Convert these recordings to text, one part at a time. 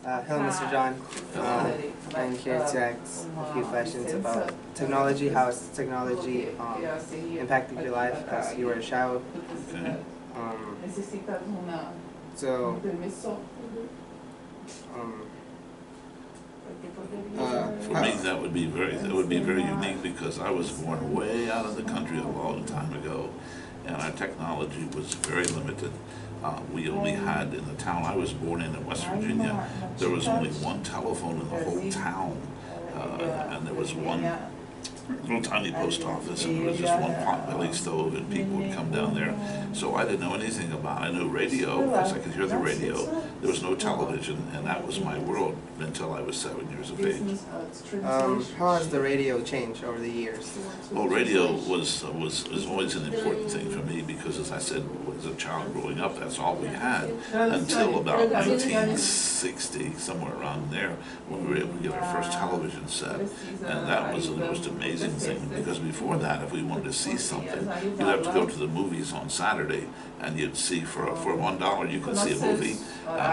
Hello, Mr. John. I'm here to ask a few questions about technology. How has technology impacted your life as you were a child? Okay. So, For me, that would be very unique because I was born way out of the country a long time ago, and our technology was very limited. We only had, in the town I was born in West Virginia, there was only one telephone in the whole town, and there was one little tiny post office, and there was just one pot-bellied stove, and people would come down there. So I didn't know anything about it. I knew radio, because I could hear the radio. There was no television, and that was my world until I was 7 years of age. How has the radio changed over the years? Well, radio was always an important thing for me because, as I said, as a child growing up, that's all we had until about 1960, somewhere around there, when we were able to get our first television set, and that was the most amazing thing, because before that, if we wanted to see something, you'd have to go to the movies on Saturday, and you'd see for $1 you could see a movie,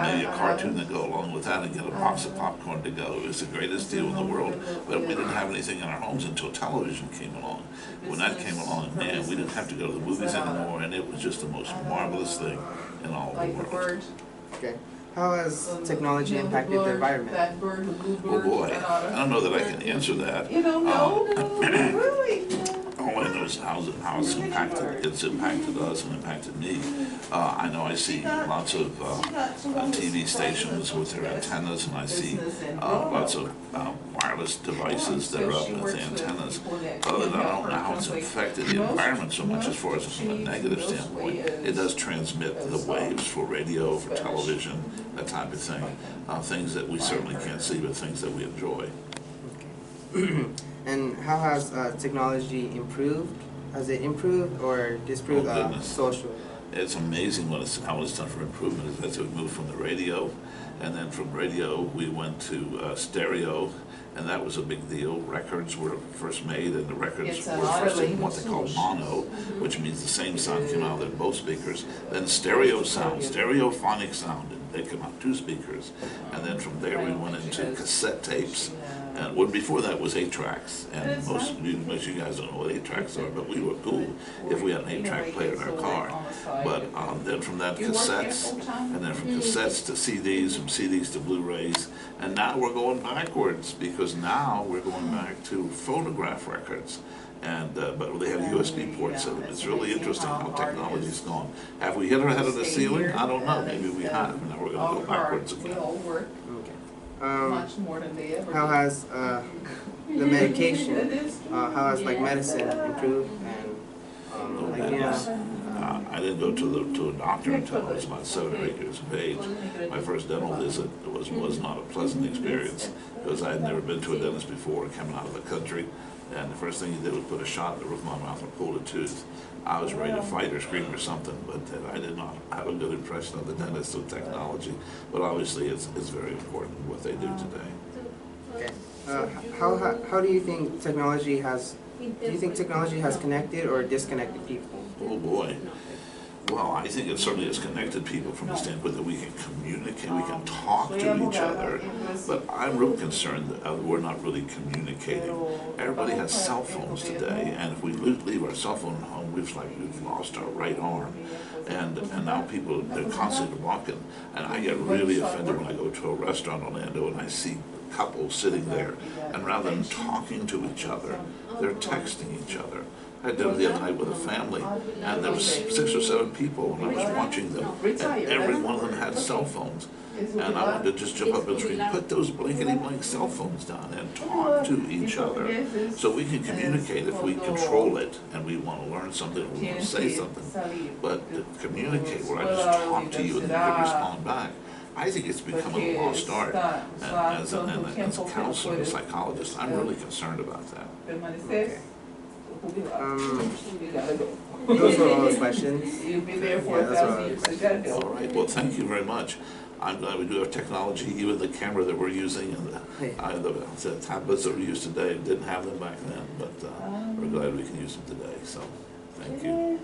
maybe a cartoon to go along with that, and get a box of popcorn to go. It was the greatest deal in the world, but we didn't have anything in our homes until television came along. When that came along, man, we didn't have to go to the movies anymore, and it was just the most marvelous thing in all the world. Okay. How has technology impacted the environment? Oh boy, I don't know that I can answer that. All I know is how it's impacted us and impacted me. I know I see lots of TV stations with their antennas, and I see lots of wireless devices that are up with antennas. But I don't know how it's affected the environment so much as far as from a negative standpoint. It does transmit the waves for radio, for television, that type of thing. Things that we certainly can't see, but things that we enjoy. Okay. And how has technology improved? Has it improved or disproved social? It's amazing how it's done for improvement. As we moved from the radio, and then from radio we went to stereo, and that was a big deal. Records were first made, and the records were first in what they call mono, which means the same sound came out of both speakers. Then stereo sound, stereophonic sound, and they came out 2 speakers. And then from there we went into cassette tapes. And before that was 8-tracks, and most of you guys don't know what 8-tracks are, but we were cool if we had an 8-track player in our car. But then from that cassettes, and then from cassettes to CDs, from CDs to Blu-rays, and now we're going backwards, because now we're going back to phonograph records. And but they have USB ports in them. It's really interesting how technology's gone. Have we hit our head on the ceiling? I don't know. Maybe we have. Now we're going to go backwards again. How has the medication, how has like medicine improved? And I didn't go to a doctor until I was about 7 or 8 years of age. My first dental visit was not a pleasant experience, because I had never been to a dentist before, coming out of the country. And the first thing he did was put a shot in the roof of my mouth and pulled a tooth. I was ready to fight or scream or something, but I did not have a good impression of the dentist with technology. But obviously, it's very important what they do today. Okay. How do you think technology has? Do you think technology has connected or disconnected people? Oh boy. Well, I think it certainly has connected people from the standpoint that we can communicate, we can talk to each other, but I'm real concerned that we're not really communicating. Everybody has cell phones today, and if we leave our cell phone at home, we've lost our right arm. And now people, they're constantly walking, and I get really offended when I go to a restaurant in Orlando and I see couples sitting there, and rather than talking to each other, they're texting each other. I had dinner the other night with a family, and there was 6 or 7 people, and I was watching them, and every one of them had cell phones. And I wanted to just jump up and scream, put those blankety-blank cell phones down and talk to each other, so we can communicate if we control it, and we want to learn something, or we want to say something. But to communicate, where I just talk to you and you can respond back, I think it's becoming a lost art. And as a counselor, a psychologist, I'm really concerned about that. Okay. Those were all the questions. Yeah, all right. Well, thank you very much. I'm glad we do have technology. Even the camera that we're using and the tablets that we use today didn't have them back then, but we're glad we can use them today. So, thank you.